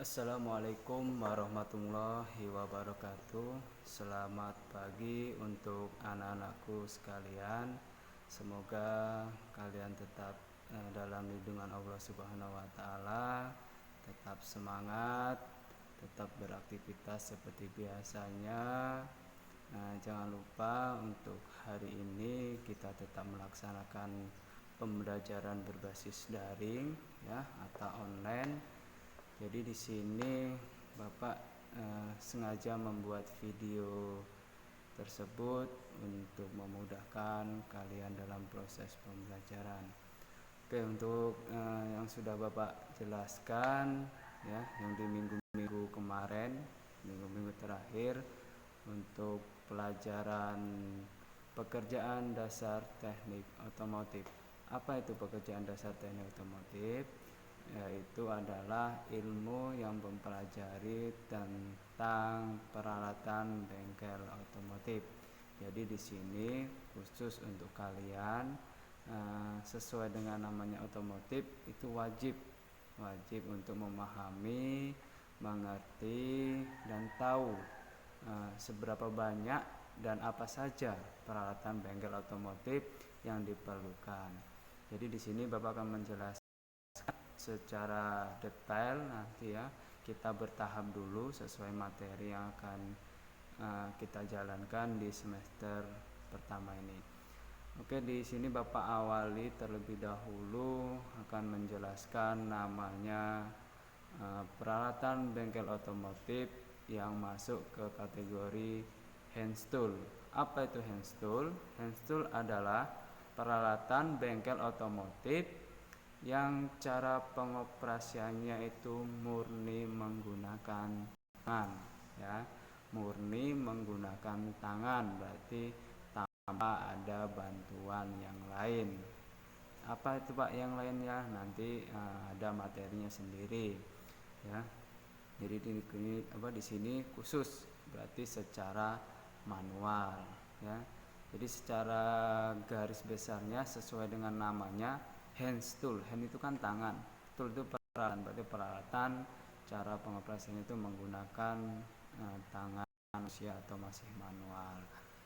Assalamualaikum warahmatullahi wabarakatuh. Selamat pagi untuk anak-anakku sekalian. Semoga kalian tetap dalam lindungan Allah Subhanahu wa taala, tetap semangat, tetap beraktivitas seperti biasanya. Jangan lupa untuk hari ini kita tetap melaksanakan pembelajaran berbasis daring ya atau online. Jadi di sini Bapak sengaja membuat video tersebut untuk memudahkan kalian dalam proses pembelajaran. Oke, untuk yang sudah Bapak jelaskan ya, yang di minggu-minggu kemarin, minggu-minggu terakhir untuk pelajaran pekerjaan dasar teknik otomotif. Apa itu pekerjaan dasar teknik otomotif? Yaitu adalah ilmu yang mempelajari tentang peralatan bengkel otomotif. Jadi di sini khusus untuk kalian, sesuai dengan namanya otomotif, itu wajib untuk memahami, mengerti, dan tahu seberapa banyak dan apa saja peralatan bengkel otomotif yang diperlukan. Jadi di sini Bapak akan menjelaskan secara detail nanti ya. Kita bertahap dulu sesuai materi yang akan kita jalankan di semester pertama ini. Oke, di sini Bapak awali terlebih dahulu akan menjelaskan namanya peralatan bengkel otomotif yang masuk ke kategori hand tool. Apa itu hand tool? Hand tool adalah peralatan bengkel otomotif yang cara pengoperasiannya itu murni menggunakan tangan ya, murni menggunakan tangan, berarti tanpa ada bantuan yang lain. Apa itu Pak yang lainnya? Nanti ada materinya sendiri ya. Jadi di sini khusus berarti secara manual ya. Jadi secara garis besarnya sesuai dengan namanya hand tool. Hand itu kan tangan, tool itu peralatan, berarti peralatan cara pengoperasiannya itu menggunakan tangan manusia atau masih manual.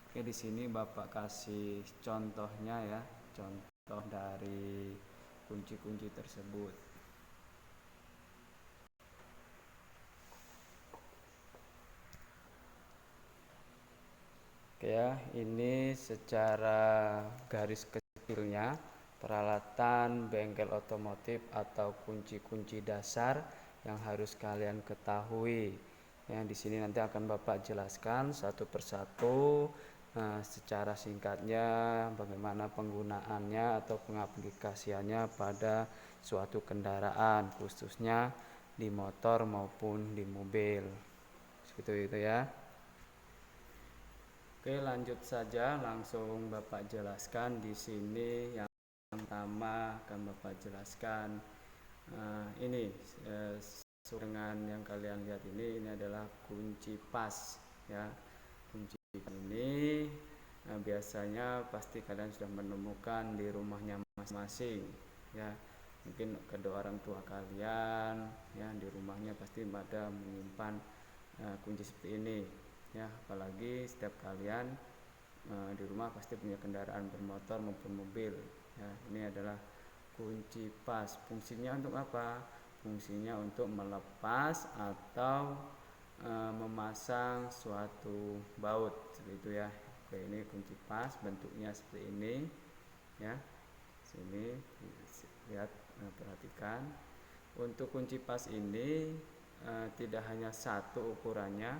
Oke, di sini Bapak kasih contohnya ya, contoh dari kunci-kunci tersebut. Oke ya, ini secara garis kecilnya peralatan bengkel otomotif atau kunci-kunci dasar yang harus kalian ketahui. Yang di sini nanti akan Bapak jelaskan satu persatu secara singkatnya bagaimana penggunaannya atau pengaplikasiannya pada suatu kendaraan, khususnya di motor maupun di mobil. Seperti itu ya. Oke, lanjut saja, langsung Bapak jelaskan di sini. Yang pertama akan Bapak jelaskan ini dengan yang kalian lihat ini adalah kunci pas ya. Kunci ini biasanya pasti kalian sudah menemukan di rumahnya masing-masing ya. Mungkin kedua orang tua kalian ya, di rumahnya pasti ada menyimpan kunci seperti ini ya. Apalagi setiap kalian di rumah pasti punya kendaraan bermotor maupun mobil ya. Ini adalah kunci pas. Fungsinya untuk apa? Fungsinya untuk melepas atau memasang suatu baut seperti itu ya. Oke, ini kunci pas, bentuknya seperti ini ya. Sini lihat, perhatikan. Untuk kunci pas ini tidak hanya satu ukurannya,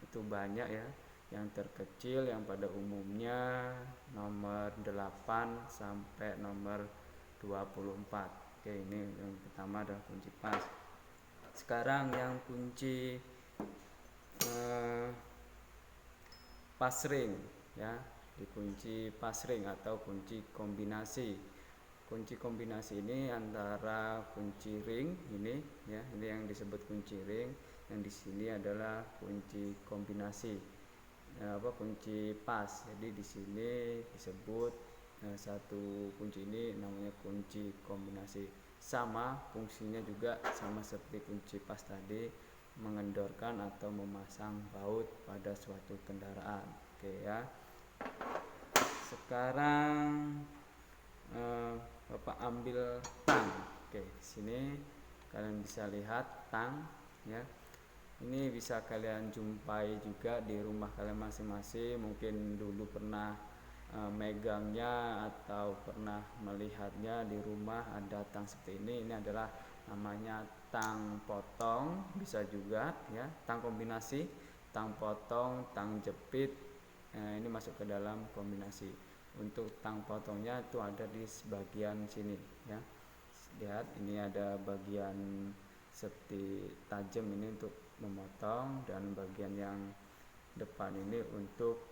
itu banyak ya. Yang terkecil yang pada umumnya nomor 8 sampai nomor 24. Oke, ini yang pertama adalah kunci pas. Sekarang yang kunci pas ring ya, di kunci pas ring atau kunci kombinasi. Kunci kombinasi ini antara kunci ring ini ya, ini yang disebut kunci ring, yang di sini adalah kunci kombinasi kunci pas. Jadi di sini disebut satu kunci ini namanya kunci kombinasi. sama fungsinya juga sama seperti kunci pas tadi, mengendorkan atau memasang baut pada suatu kendaraan. Oke ya. Sekarang Bapak ambil tang. Oke, di sini kalian bisa lihat tang ya. Ini bisa kalian jumpai juga di rumah kalian masing-masing. Mungkin dulu pernah megangnya atau pernah melihatnya di rumah ada tang seperti ini. Ini adalah namanya tang potong, bisa juga ya, tang kombinasi, tang potong, tang jepit. Ini masuk ke dalam kombinasi. Untuk tang potongnya itu ada di bagian sini ya. Lihat, ini ada bagian seperti tajam ini untuk memotong, dan bagian yang depan ini untuk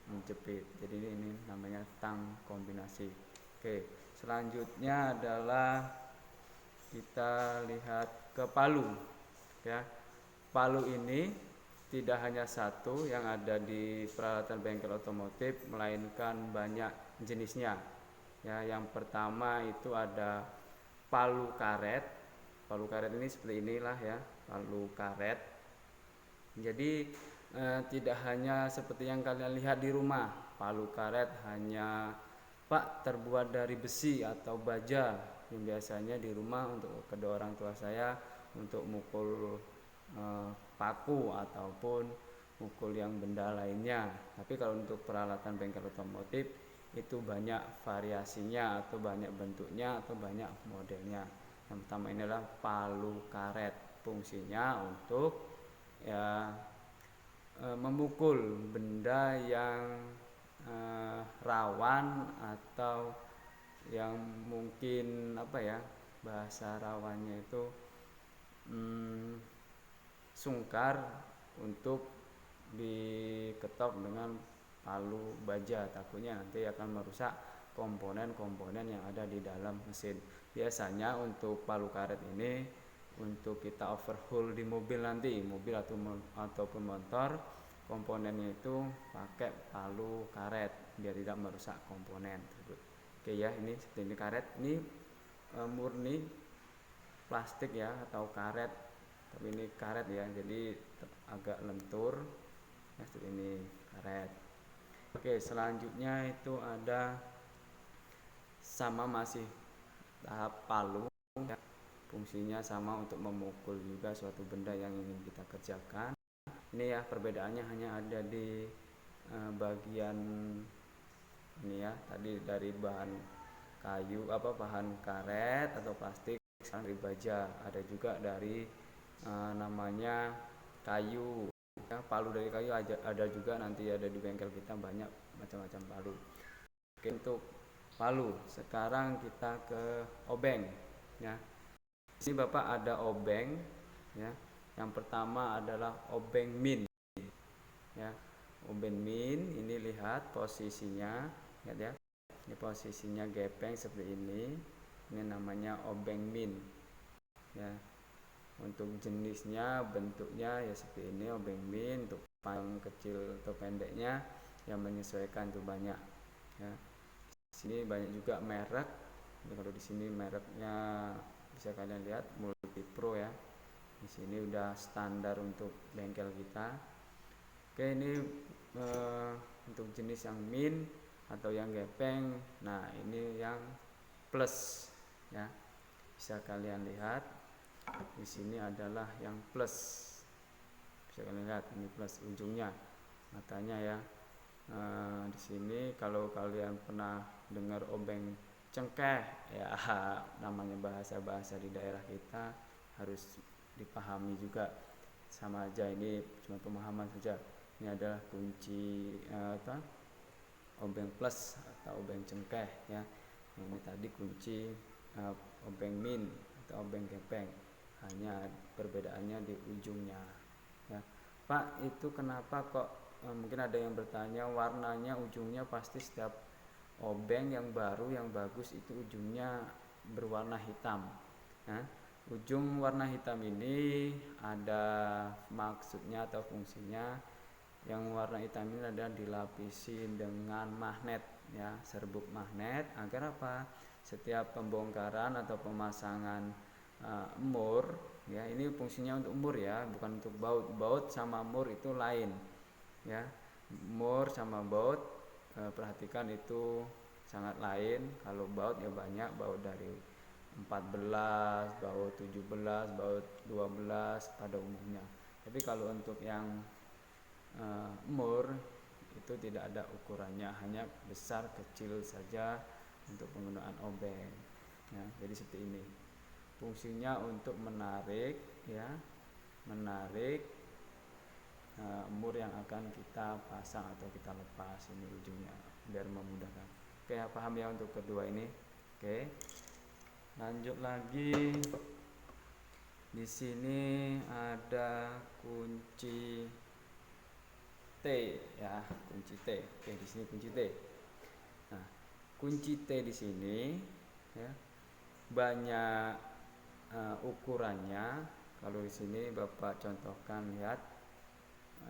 menjepit. Jadi ini namanya tang kombinasi. Oke, selanjutnya adalah kita lihat ke palu ya. Palu ini tidak hanya satu yang ada di peralatan bengkel otomotif, melainkan banyak jenisnya ya. Yang pertama itu ada palu karet. Palu karet ini seperti inilah ya, palu karet. Jadi tidak hanya seperti yang kalian lihat di rumah, palu karet hanya Pak terbuat dari besi atau baja yang biasanya di rumah untuk kedua orang tua saya untuk mukul paku ataupun mukul yang benda lainnya. Tapi kalau untuk peralatan bengkel otomotif itu banyak variasinya atau banyak bentuknya atau banyak modelnya. Yang pertama ini adalah palu karet, fungsinya untuk ya memukul benda yang rawan atau yang mungkin apa ya, bahasa rawannya itu sungkar untuk diketok dengan palu baja, takutnya nanti akan merusak komponen-komponen yang ada di dalam mesin. Biasanya untuk palu karet ini untuk kita overhaul di mobil nanti, mobil ataupun motor, komponennya itu pakai palu karet biar tidak merusak komponen tersebut. Oke ya, ini seperti ini karet, ini murni plastik ya atau karet, tapi ini karet ya, jadi agak lentur ya, seperti ini karet. Oke, selanjutnya itu ada sama masih tahap palu ya. Fungsinya sama untuk memukul juga suatu benda yang ingin kita kerjakan. Ini ya, perbedaannya hanya ada di bagian ini ya, tadi dari bahan kayu bahan karet atau plastik, sekarang dari baja, ada juga dari namanya kayu ya, palu dari kayu ada juga, nanti ada di bengkel kita banyak macam-macam palu. Oke, untuk palu sekarang kita ke obeng ya. Di sini Bapak ada obeng ya. Yang pertama adalah obeng min ya. Obeng min ini lihat posisinya ya. Ini posisinya gepeng seperti ini. Ini namanya obeng min ya. Untuk jenisnya, bentuknya ya seperti ini obeng min. Untuk panjang kecil atau pendeknya yang menyesuaikan itu banyak ya. Di sini banyak juga merek. Kalau di sini mereknya bisa kalian lihat Multipro ya. Di sini udah standar untuk bengkel kita. Oke, ini untuk jenis yang min atau yang gepeng. Nah, ini yang plus ya. Bisa kalian lihat di sini adalah yang plus. Bisa kalian lihat ini plus ujungnya, matanya ya. Di sini kalau kalian pernah dengar obeng cengkeh ya, namanya bahasa-bahasa di daerah kita harus dipahami juga, sama aja, ini cuma pemahaman saja. Ini adalah kunci obeng plus atau obeng cengkeh ya. Ini tadi kunci obeng min atau obeng gepeng, hanya perbedaannya di ujungnya ya. Pak, itu kenapa kok mungkin ada yang bertanya, warnanya ujungnya pasti setiap obeng yang baru yang bagus itu ujungnya berwarna hitam ya. Ujung warna hitam ini ada maksudnya atau fungsinya. Yang warna hitam ini adalah dilapisi dengan magnet ya, serbuk magnet, agar apa? setiap pembongkaran atau pemasangan mur ya, ini fungsinya untuk mur ya, bukan untuk baut. Baut sama mur itu lain ya. Mur sama baut perhatikan itu sangat lain. Kalau baut ya banyak, baut dari 14, baut 17, baut 12 pada umumnya. Tapi kalau untuk yang mur itu tidak ada ukurannya, hanya besar kecil saja untuk penggunaan obeng ya. Jadi seperti ini fungsinya, untuk menarik ya, menarik mur yang akan kita pasang atau kita lepas. Ini ujungnya biar memudahkan. Oke, paham ya untuk kedua ini. Oke, lanjut lagi. Di sini ada kunci T ya, kunci T. Oke, di sini kunci T. Nah, kunci T di sini ya banyak ukurannya. Kalau di sini Bapak contohkan, lihat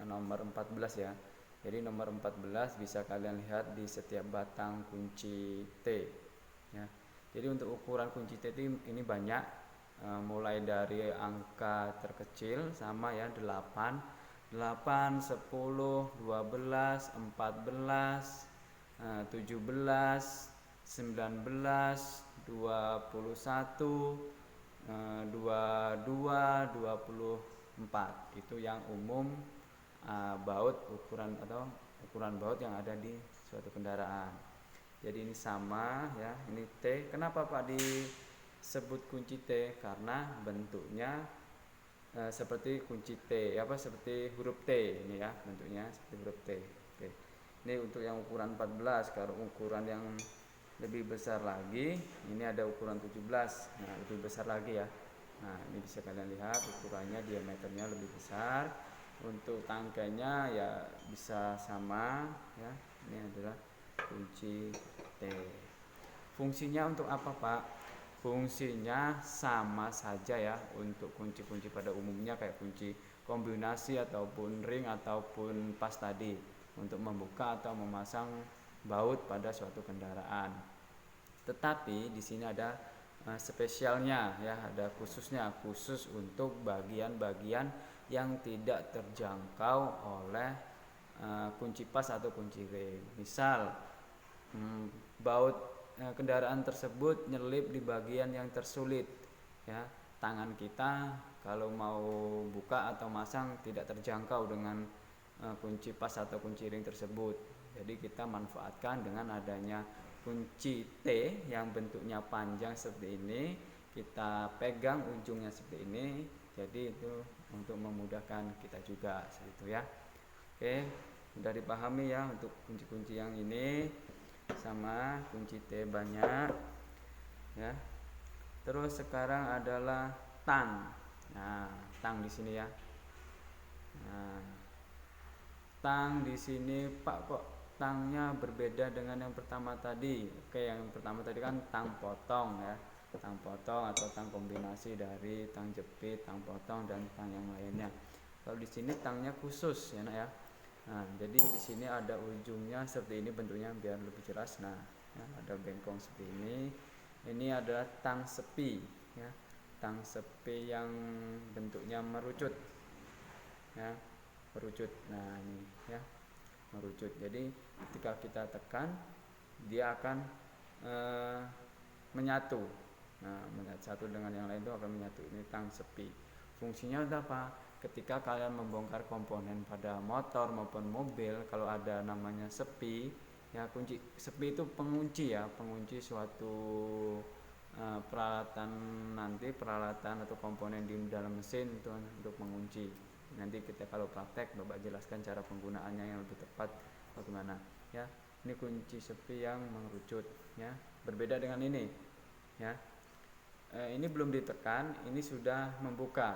nomor 14 ya. Jadi nomor 14 bisa kalian lihat di setiap batang kunci T ya. Jadi untuk ukuran kunci T ini banyak, mulai dari angka terkecil sama ya 8, 10, 12, 14, 17, 19, 21, 22, 24. Itu yang umum baut, ukuran atau ukuran baut yang ada di suatu kendaraan. Jadi ini sama ya, ini T. Kenapa Pak disebut kunci T? Karena bentuknya seperti kunci T, seperti huruf T ini ya, bentuknya seperti huruf T. Oke. Ini untuk yang ukuran 14. Kalau ukuran yang lebih besar lagi, ini ada ukuran 17. Nah, lebih besar lagi ya. Nah, ini bisa kalian lihat ukurannya, diameternya lebih besar. Untuk tangkainya ya bisa sama ya. Ini adalah kunci T. Fungsinya untuk apa Pak? Fungsinya sama saja ya untuk kunci-kunci pada umumnya, kayak kunci kombinasi ataupun ring ataupun pas tadi, untuk membuka atau memasang baut pada suatu kendaraan. Tetapi di sini ada spesialnya ya, ada khususnya, khusus untuk bagian-bagian yang tidak terjangkau oleh kunci pas atau kunci ring. Misal baut kendaraan tersebut nyelip di bagian yang tersulit ya, tangan kita kalau mau buka atau masang tidak terjangkau dengan kunci pas atau kunci ring tersebut. Jadi kita manfaatkan dengan adanya kunci T yang bentuknya panjang seperti ini, kita pegang ujungnya seperti ini. Jadi itu untuk memudahkan kita juga seperti itu ya. Oke, sudah dipahami ya untuk kunci-kunci yang ini, sama kunci T banyak ya. Terus sekarang adalah tang. Nah, tang di sini ya. Nah, tang di sini Pak, kok tangnya berbeda dengan yang pertama tadi? Oke, yang pertama tadi kan tang potong ya, tang potong atau tang kombinasi dari tang jepit, tang potong dan tang yang lainnya. Kalau di sini tangnya khusus ya nak ya. Nah, jadi di sini ada ujungnya seperti ini bentuknya biar lebih jelas. Nah, ya, ada bengkong seperti ini. Ini adalah tang sepi ya, tang sepi yang bentuknya merucut ya, merucut. Nah, ini ya, merucut. Jadi ketika kita tekan dia akan menyatu. Nah, satu dengan yang lain itu akan menyatu. Ini tang sepi. Fungsinya apa? Ketika kalian membongkar komponen pada motor maupun mobil, kalau ada namanya sepi ya, kunci sepi itu pengunci ya, pengunci suatu peralatan, nanti peralatan atau komponen di dalam mesin itu untuk mengunci. Nanti kita kalau praktek Bapak jelaskan cara penggunaannya yang lebih tepat bagaimana ya. Ini kunci sepi yang mengerucut ya, berbeda dengan ini ya. Ini belum ditekan, ini sudah membuka,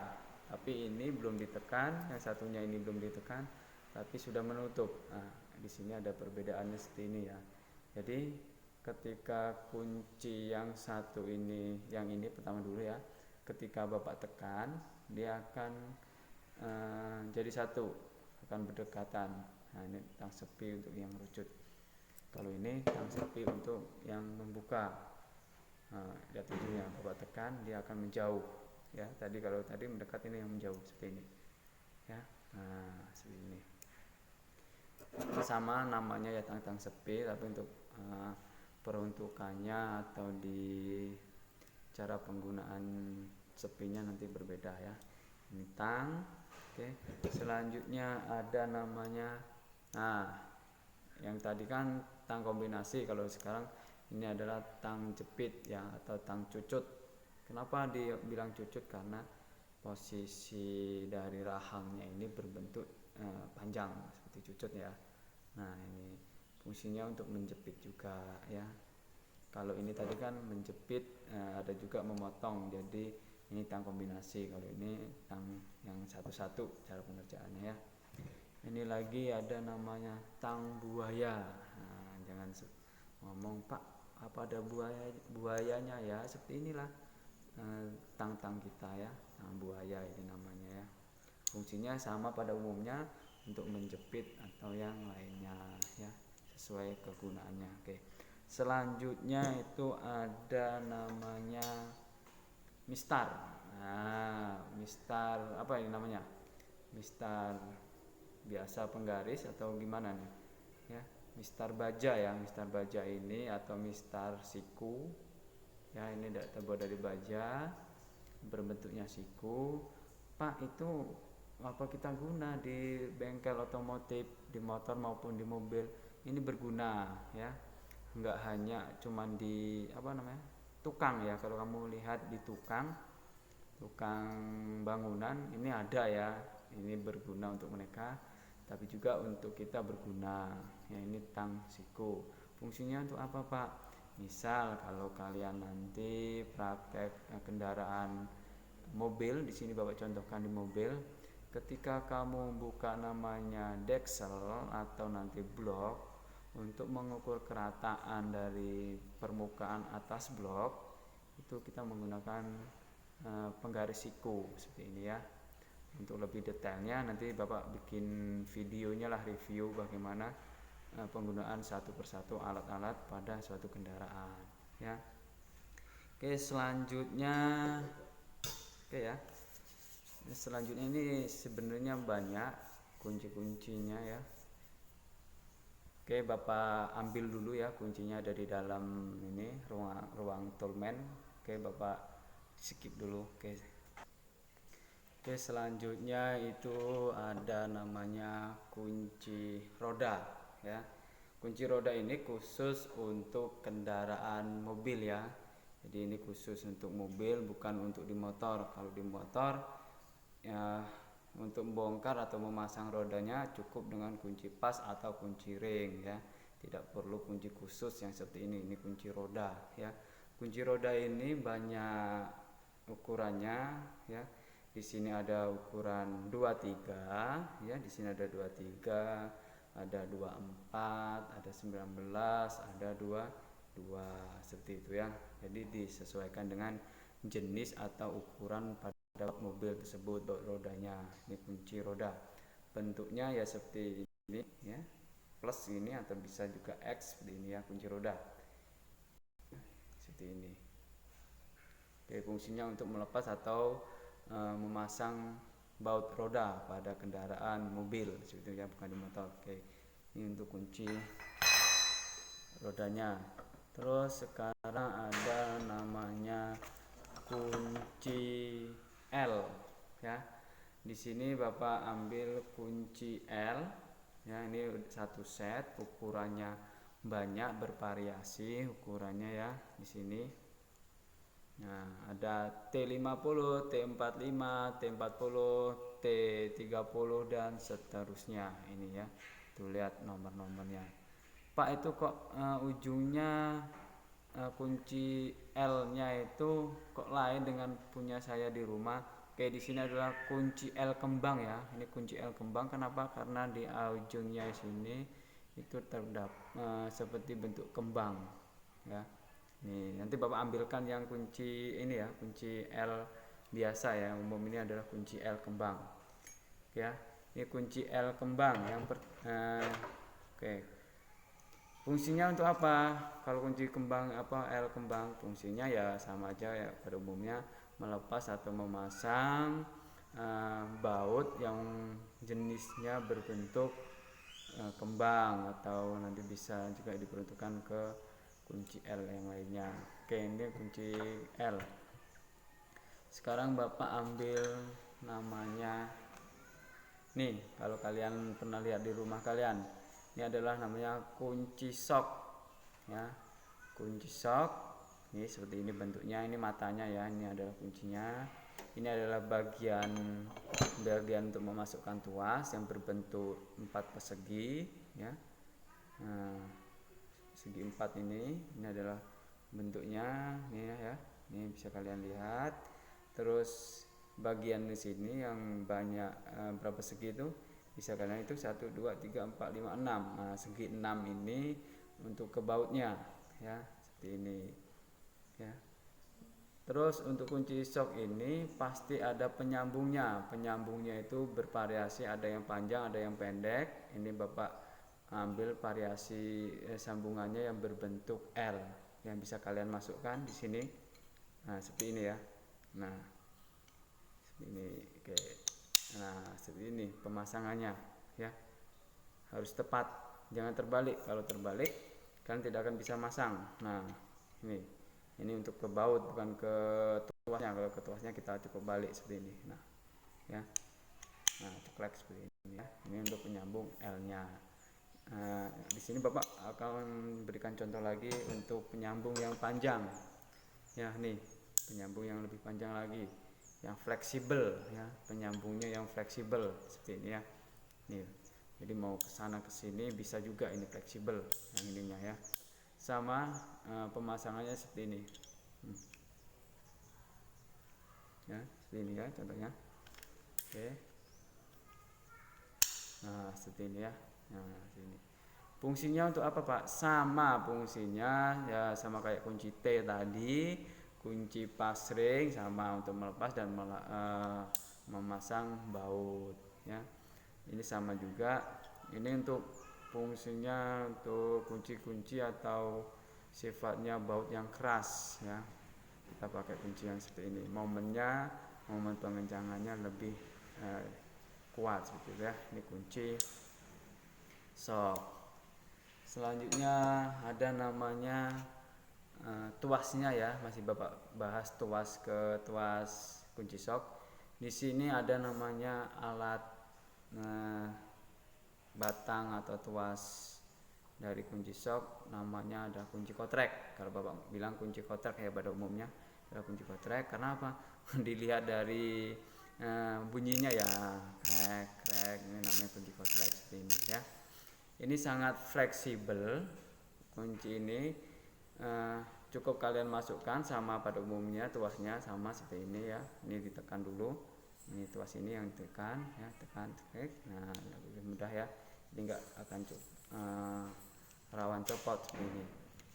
tapi ini belum ditekan, yang satunya ini belum ditekan tapi sudah menutup. Nah, di sini ada perbedaannya seperti ini ya. Jadi ketika kunci yang satu ini, yang ini pertama dulu ya, ketika Bapak tekan dia akan jadi satu, akan berdekatan. Nah, ini tang sepi untuk yang merucut. Kalau ini tang sepi untuk yang membuka. lihat ujungnya, Bapak tekan, dia akan menjauh ya. Kalau tadi mendekat, ini yang menjauh seperti ini ya. Nah, seperti ini. Sama namanya ya tang sepi, tapi untuk peruntukannya atau di cara penggunaan sepinya nanti berbeda ya. Ini tang. Oke. Selanjutnya ada namanya, yang tadi kan tang kombinasi, kalau sekarang ini adalah tang jepit ya, atau tang cucut. Kenapa dibilang cucut? Karena posisi dari rahangnya ini berbentuk panjang seperti cucut ya. Nah, ini fungsinya untuk menjepit juga ya. Kalau ini tadi kan menjepit, ada juga memotong, jadi ini tang kombinasi. Kalau ini tang yang satu-satu cara pengerjaannya ya. Ini lagi ada namanya tang buaya. Nah, jangan ngomong, Pak, apa ada buayanya ya? Seperti inilah tang-tang kita ya, tang buaya ini namanya ya. Fungsinya sama pada umumnya, untuk menjepit atau yang lainnya ya, sesuai kegunaannya. Oke. Selanjutnya itu ada namanya mistar. Nah, mistar apa ini namanya? Mistar biasa penggaris atau gimana nih? Ya, mistar baja ya. Mistar baja ini atau mistar siku. Ya, ini terbuat dari baja, berbentuknya siku. Pak, itu apa kita guna di bengkel otomotif, di motor maupun di mobil? Ini berguna ya. Enggak hanya cuman di tukang ya. Kalau kamu lihat di tukang bangunan ini ada ya, ini berguna untuk mereka, tapi juga untuk kita berguna ya. Ini tang siku. Fungsinya untuk apa, Pak? Misal kalau kalian nanti praktek kendaraan mobil, di sini Bapak contohkan di mobil, ketika kamu buka namanya deksel atau nanti blok, untuk mengukur kerataan dari permukaan atas blok, itu kita menggunakan penggaris siku seperti ini ya. Untuk lebih detailnya nanti Bapak bikin videonya lah, review bagaimana penggunaan satu persatu alat-alat pada suatu kendaraan ya. Oke, selanjutnya selanjutnya ini sebenarnya banyak kunci-kuncinya ya. Oke, Bapak ambil dulu ya, kuncinya ada di dalam ini ruang toolman. Oke, Bapak skip dulu. Oke, selanjutnya itu ada namanya kunci roda ya. Kunci roda ini khusus untuk kendaraan mobil ya. Jadi ini khusus untuk mobil, bukan untuk di motor. Kalau di motor ya, untuk membongkar atau memasang rodanya cukup dengan kunci pas atau kunci ring ya. Tidak perlu kunci khusus yang seperti ini. Ini kunci roda ya. Kunci roda ini banyak ukurannya ya. Di sini ada ukuran 23 ya, di sini ada 23, ada 24, ada 19, ada 22 seperti itu ya. Jadi disesuaikan dengan jenis atau ukuran pada mobil tersebut rodanya. Ini kunci roda, bentuknya ya seperti ini ya, plus ini atau bisa juga X seperti ini ya, kunci roda seperti ini. Oke, fungsinya untuk melepas atau memasang baut roda pada kendaraan mobil seperti itu ya, bukan di motor. Oke, ini untuk kunci rodanya. Terus sekarang ada namanya kunci L ya. Di sini Bapak ambil kunci L ya, ini satu set, ukurannya banyak, bervariasi ukurannya ya di sini. Nah, ada T50, T45, T40, T30 dan seterusnya ini ya. Tuh lihat nomor-nomornya. Pak, itu kok ujungnya kunci L-nya itu kok lain dengan punya saya di rumah? Oke, di sini adalah kunci L kembang ya. Ini kunci L kembang. Kenapa? Karena di ujungnya sini itu terdapat seperti bentuk kembang ya. Nih, nanti Bapak ambilkan yang kunci ini ya, kunci L biasa ya. Umum ini adalah kunci L kembang. Ya, ini kunci L kembang yang oke. Fungsinya untuk apa? Kalau kunci kembang L kembang, fungsinya ya sama aja ya pada umumnya, melepas atau memasang baut yang jenisnya berbentuk kembang, atau nanti bisa juga diperuntukkan ke kunci L yang lainnya. Oke, ini kunci L. Sekarang Bapak ambil namanya, nih kalau kalian pernah lihat di rumah kalian, ini adalah namanya kunci sok ya. Kunci sok ini seperti ini bentuknya, ini matanya ya, ini adalah kuncinya. Ini adalah bagian untuk memasukkan tuas yang berbentuk 4 persegi ya. Nah, segi 4 ini adalah bentuknya ini ya. Ini bisa kalian lihat. Terus bagian di sini yang banyak berapa segi itu bisa kalian itu 1 2 3 4 5 6. Nah, segi 6 ini untuk ke bautnya ya, seperti ini ya. Terus untuk kunci sok ini pasti ada penyambungnya. Penyambungnya itu bervariasi, ada yang panjang, ada yang pendek. Ini Bapak ambil variasi sambungannya yang berbentuk L yang bisa kalian masukkan di sini. Nah, seperti ini ya. Nah, seperti ini. Oke. Nah, seperti ini pemasangannya ya. Harus tepat, jangan terbalik. Kalau terbalik kalian tidak akan bisa masang. Nah, ini untuk ke baut, bukan ke tuasnya. Kalau ke tuasnya kita cukup balik seperti ini. Nah, ya. Nah, ceklek seperti ini ya. Ini untuk penyambung L-nya. Di sini Bapak akan berikan contoh lagi untuk penyambung yang panjang. Ya, nih, penyambung yang lebih panjang lagi, yang fleksibel ya, penyambungnya yang fleksibel seperti ini ya. Nih. Jadi mau ke sana ke sini bisa juga, ini fleksibel yang ininya ya. Sama pemasangannya seperti ini. Ya, seperti ini ya contohnya. Oke. Nah, seperti ini ya. Nah, sini. Fungsinya untuk apa, Pak? Sama fungsinya ya, sama kayak kunci T tadi. Kunci pasring sama untuk melepas dan memasang baut ya. Ini sama juga. Ini untuk fungsinya untuk kunci-kunci atau sifatnya baut yang keras ya. Kita pakai kunci yang seperti ini. Momen pengencangannya lebih kuat seperti ya. Ini kunci sok. Selanjutnya ada namanya tuasnya ya. Masih Bapak bahas tuas kunci sok. Di sini ada namanya alat batang atau tuas dari kunci sok, namanya ada kunci kotrek. Kalau Bapak bilang kunci kotrek ya pada umumnya adalah kunci kotrek. Karena apa? Dilihat dari bunyinya ya, krek krek, ini namanya kunci kotrek seperti ini ya. Ini sangat fleksibel kunci ini. Cukup kalian masukkan sama pada umumnya tuasnya sama seperti ini ya. Ini ditekan dulu, ini tuas ini yang ditekan ya, tekan klik. Nah, lebih mudah ya, jadi nggak akan rawan copot seperti ini.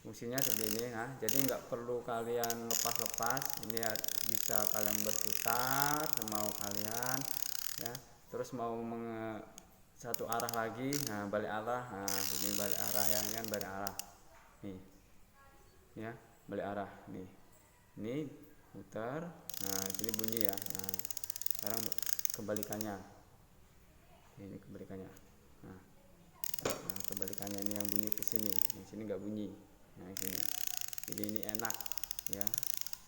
Fungsinya seperti ini. Nah, jadi nggak perlu kalian lepas-lepas, ini ya, bisa kalian berputar semau kalian ya. Terus mau satu arah lagi, nah balik arah, nah ini balik arah ya, kan balik arah nih ya, balik arah nih, ini putar, nah ini bunyi ya. Nah, sekarang kebalikannya, ini kebalikannya. Nah, kebalikannya ini yang bunyi ke sini, di sini nggak bunyi. Nah, ini jadi ini enak ya,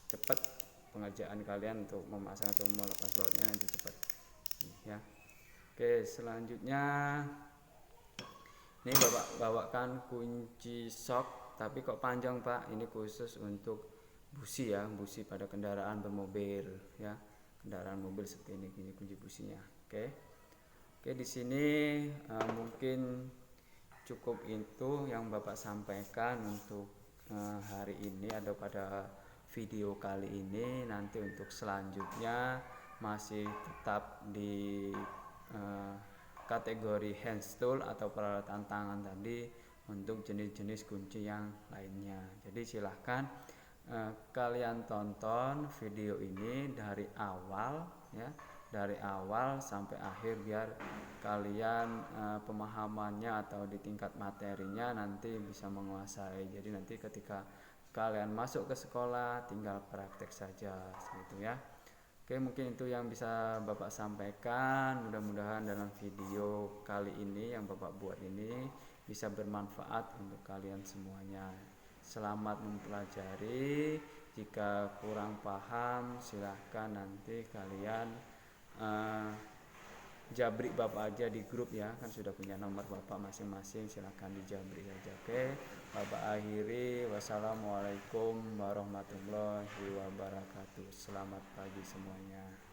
cepat pengerjaan kalian untuk memasang atau melepas bautnya nanti cepat ya. Oke, selanjutnya ini Bapak bawakan kunci sok, tapi kok panjang Pak? Ini khusus untuk busi ya, busi pada kendaraan bermobil ya, kendaraan mobil seperti ini kunci businya. Oke, di sini mungkin cukup itu yang Bapak sampaikan untuk hari ini atau pada video kali ini. Nanti untuk selanjutnya masih tetap di kategori hand tool atau peralatan tangan tadi untuk jenis-jenis kunci yang lainnya. Jadi silahkan kalian tonton video ini dari awal ya, dari awal sampai akhir biar kalian pemahamannya atau di tingkat materinya nanti bisa menguasai. Jadi nanti ketika kalian masuk ke sekolah tinggal praktek saja gitu ya. Oke, mungkin itu yang bisa Bapak sampaikan. Mudah-mudahan dalam video kali ini yang Bapak buat ini bisa bermanfaat untuk kalian semuanya. Selamat mempelajari. Jika kurang paham silahkan nanti kalian jabrik Bapak aja di grup ya, kan sudah punya nomor Bapak masing-masing, silahkan dijabrik aja. Oke, Bapak akhiri. Wassalamualaikum warahmatullahi wabarakatuh. Selamat pagi semuanya.